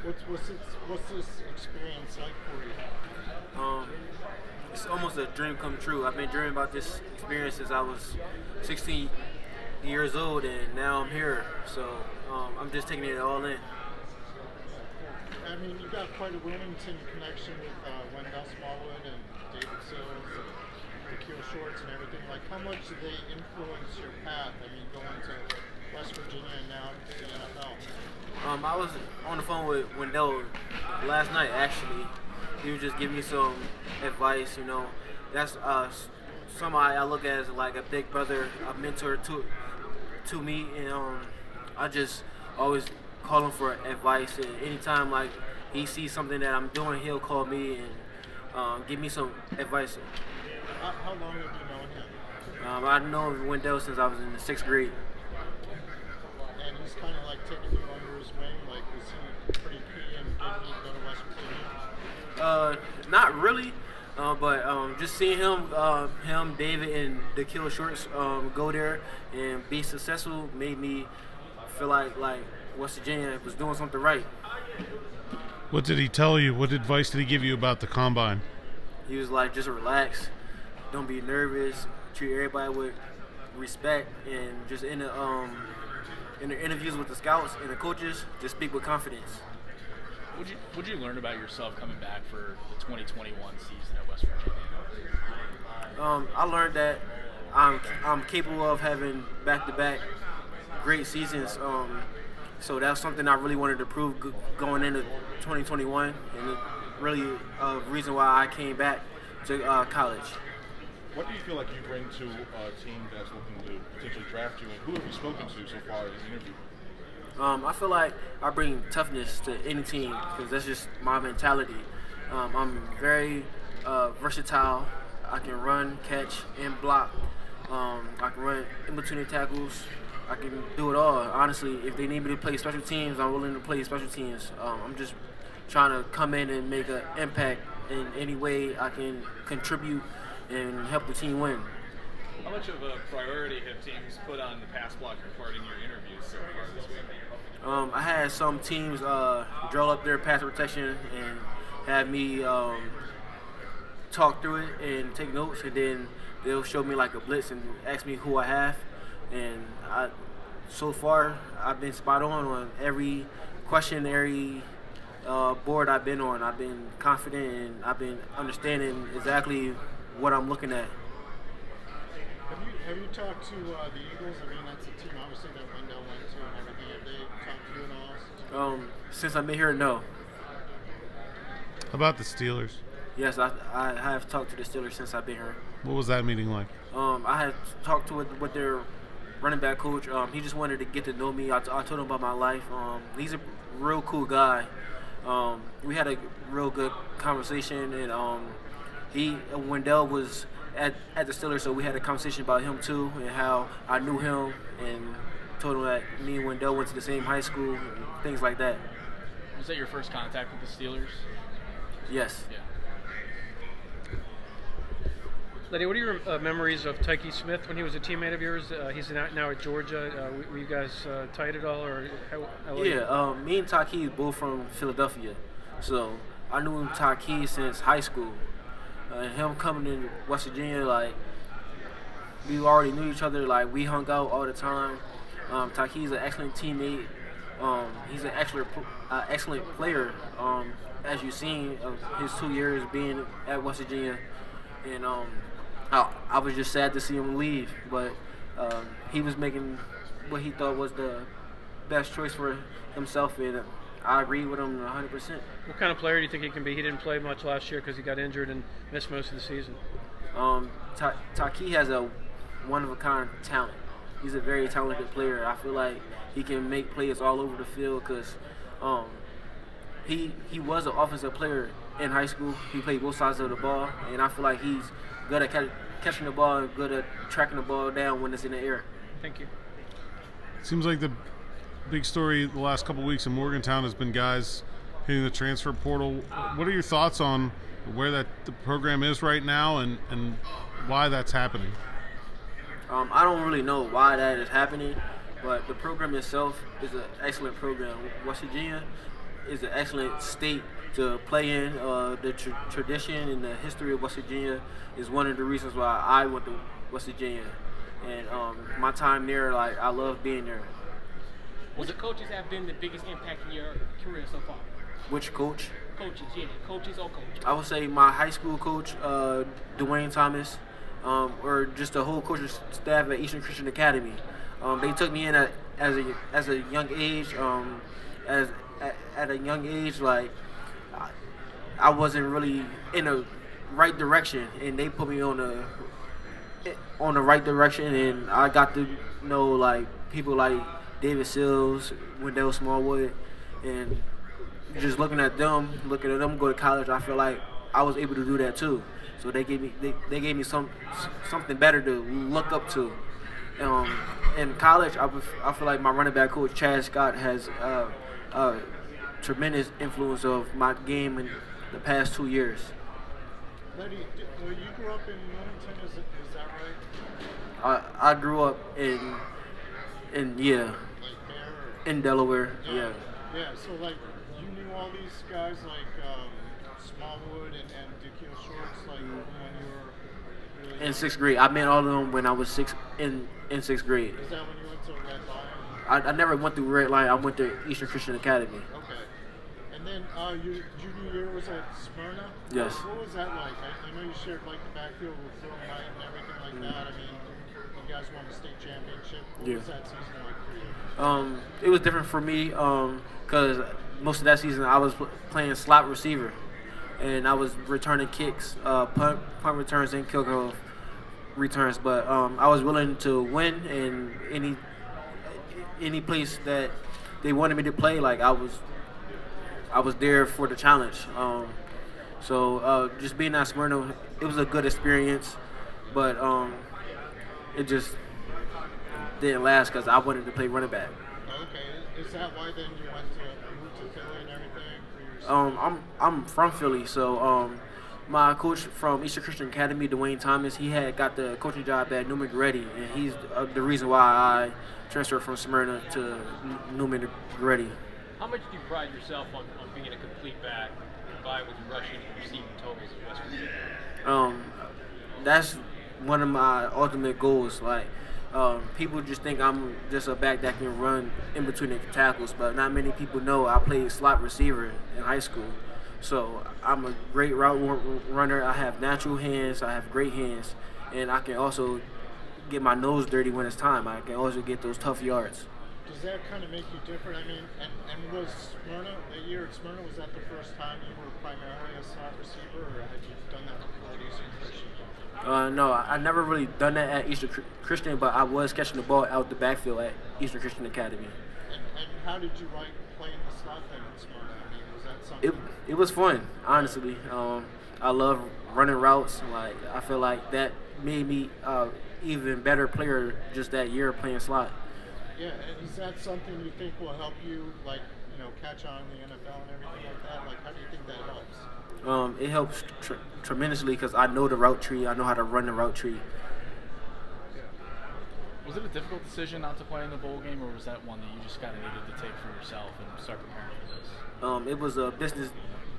What's this experience like for you? It's almost a dream come true. I've been dreaming about this experience since I was 16 years old, and now I'm here. So I'm just taking it all in. I mean, you've got quite a Wilmington connection with Wendell Smallwood and David Sills and Nikhil Shorts and everything. Like, how much do they influence your path? I mean, going to West Virginia and now to the NFL. I was on the phone with Wendell last night, actually. He was just giving me some advice, you know. That's somebody I look at as like a big brother, a mentor to me, and I just always call him for advice. And anytime like he sees something that I'm doing, he'll call me and give me some advice. How long have you known him? I've known Wendell since I was in the 6th grade. And he's kind of like taking you under his wing. Like, was he pretty key in getting you to go to West Virginia? Not really. But just seeing him, David, and the Nikhil Shorts go there and be successful made me feel like West Virginia was doing something right. What did he tell you? What advice did he give you about the combine? He was like, just relax, don't be nervous, treat everybody with respect, and just in the interviews with the scouts and the coaches, just speak with confidence. What'd you learn about yourself coming back for the 2021 season at West Virginia? I learned that I'm capable of having back-to-back great seasons. So that's something I really wanted to prove going into 2021, and it really a reason why I came back to college. What do you feel like you bring to a team that's looking to potentially draft you, and who have you spoken to so far in the interview? I feel like I bring toughness to any team because that's just my mentality. I'm very versatile. I can run, catch, and block. I can run in between the tackles. I can do it all. Honestly, if they need me to play special teams, I'm willing to play special teams. I'm just trying to come in and make an impact in any way I can contribute and help the team win. How much of a priority have teams put on the pass blocking part in your interviews so far this week? I had some teams draw up their pass protection and have me talk through it and take notes, and then they'll show me like a blitz and ask me who I have. And so far, I've been spot on every question, every board I've been on. I've been confident and I've been understanding exactly what I'm looking at. Have you talked to the Eagles? I mean, that's a team obviously that Wendell went to and everything. Have they talked to you at all? Since I've been here, no. How about the Steelers? Yes, I have talked to the Steelers since I've been here. What was that meeting like? I had talked with their running back coach. He just wanted to get to know me. I told him about my life. He's a real cool guy. We had a real good conversation, and Wendell was at the Steelers, so we had a conversation about him too and how I knew him, and told him that me and Wendell went to the same high school and things like that. Was that your first contact with the Steelers? Yes. Yeah. Leddie, what are your memories of Tyke Smith when he was a teammate of yours? He's now at Georgia. Were you guys tight at all, or how Yeah, me and Tyke both from Philadelphia, so I knew Tyke since high school. And him coming to West Virginia, like, we already knew each other. Like, we hung out all the time. Tyke's an excellent teammate. He's an excellent player. As you've seen of his 2 years being at West Virginia, and I was just sad to see him leave, but he was making what he thought was the best choice for himself, and I agree with him 100%. What kind of player do you think he can be? He didn't play much last year because he got injured and missed most of the season. Tyke has a one-of-a-kind talent. He's a very talented player. I feel like he can make plays all over the field because he was an offensive player in high school. He played both sides of the ball, and I feel like he's good at catching the ball and good at tracking the ball down when it's in the air. Thank you. Seems like the big story the last couple of weeks in Morgantown has been guys hitting the transfer portal. What are your thoughts on where the program is right now and why that's happening? I don't really know why that is happening, but the program itself is an excellent program. West Virginia is an excellent state to play in. The tradition and the history of West Virginia is one of the reasons why I went to West Virginia. And my time there, like, I love being there. Which coaches have been the biggest impact in your career so far? Which coach? Coaches, yeah. Coaches or coaches? I would say my high school coach, Dwayne Thomas, or just the whole coaching staff at Eastern Christian Academy. They took me in as a young age. At a young age, like, I wasn't really in the right direction, and they put me on the right direction, and I got to know, like, people like David Sills, Wendell Smallwood, and just looking at them go to college, I feel like I was able to do that too. So they gave me something better to look up to. In college, I feel like my running back coach Chad Scott has a tremendous influence of my game in the past 2 years. Leddie, you grew up in Wilmington, is that right? I grew up in Like there? in Delaware. Yeah. Yeah, so like you knew all these guys like Smallwood and Dickie Shorts like when you were really In 6th grade, I met all of them when I was in 6th grade. Is that when you went to Red Lion? I never went through Red Lion. I went to Eastern Christian Academy. Okay. And then your junior year was at Smyrna? Yes. What was that like? I know you shared like the backfield with Phil Knight and everything like that. I mean, you guys won the state championship. What was that season like for you? It was different for me because most of that season I was playing slot receiver, and I was returning kicks, punt returns, and kickoff returns. But I was willing to win in any place that they wanted me to play. Like I was there for the challenge. So just being at Smyrna, it was a good experience, but it just didn't last because I wanted to play running back. Okay, is that why then you moved to Philly and everything for your I'm from Philly, so my coach from Eastern Christian Academy, Dwayne Thomas, he had got the coaching job at Newman Goretti, and he's the reason why I transferred from Smyrna to Newman Goretti. How much do you pride yourself on being a complete back, combined with rushing and receiving totals in West Virginia? That's one of my ultimate goals. Like, people just think I'm just a back that can run in between the tackles, but not many people know I played slot receiver in high school. So I'm a great route runner. I have natural hands. I have great hands, and I can also get my nose dirty when it's time. I can also get those tough yards. Does that kind of make you different? I mean, and was Smyrna, the year at Smyrna, was that the first time you were primarily a slot receiver, or had you done that before at Eastern Christian? No, I never really done that at Eastern Christian, but I was catching the ball out the backfield at Eastern Christian Academy. And how did you like playing the slot then at Smyrna? I mean, was that something? It was fun, honestly. I love running routes. Like, I feel like that made me even better player just that year playing slot. Yeah, and is that something you think will help you, like, you know, catch on in the NFL and everything like that? Like, how do you think that helps? It helps tremendously because I know the route tree. I know how to run the route tree. Was it a difficult decision not to play in the bowl game, or was that one that you just kind of needed to take for yourself and start preparing for this? It was a business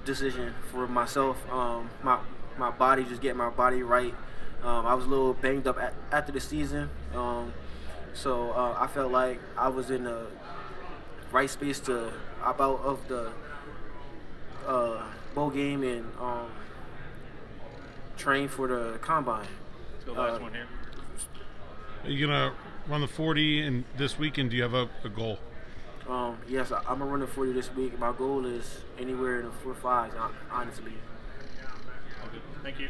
decision for myself. My body, just getting my body right. I was a little banged up after the season. So I felt like I was in the right space to opt out of the bowl game and train for the combine. Let's go last one here. Are you gonna run the 40 and this weekend? Do you have a goal? Yes, I'm gonna run the 40 this week. My goal is anywhere in the 4.5s, honestly. Okay. Thank you.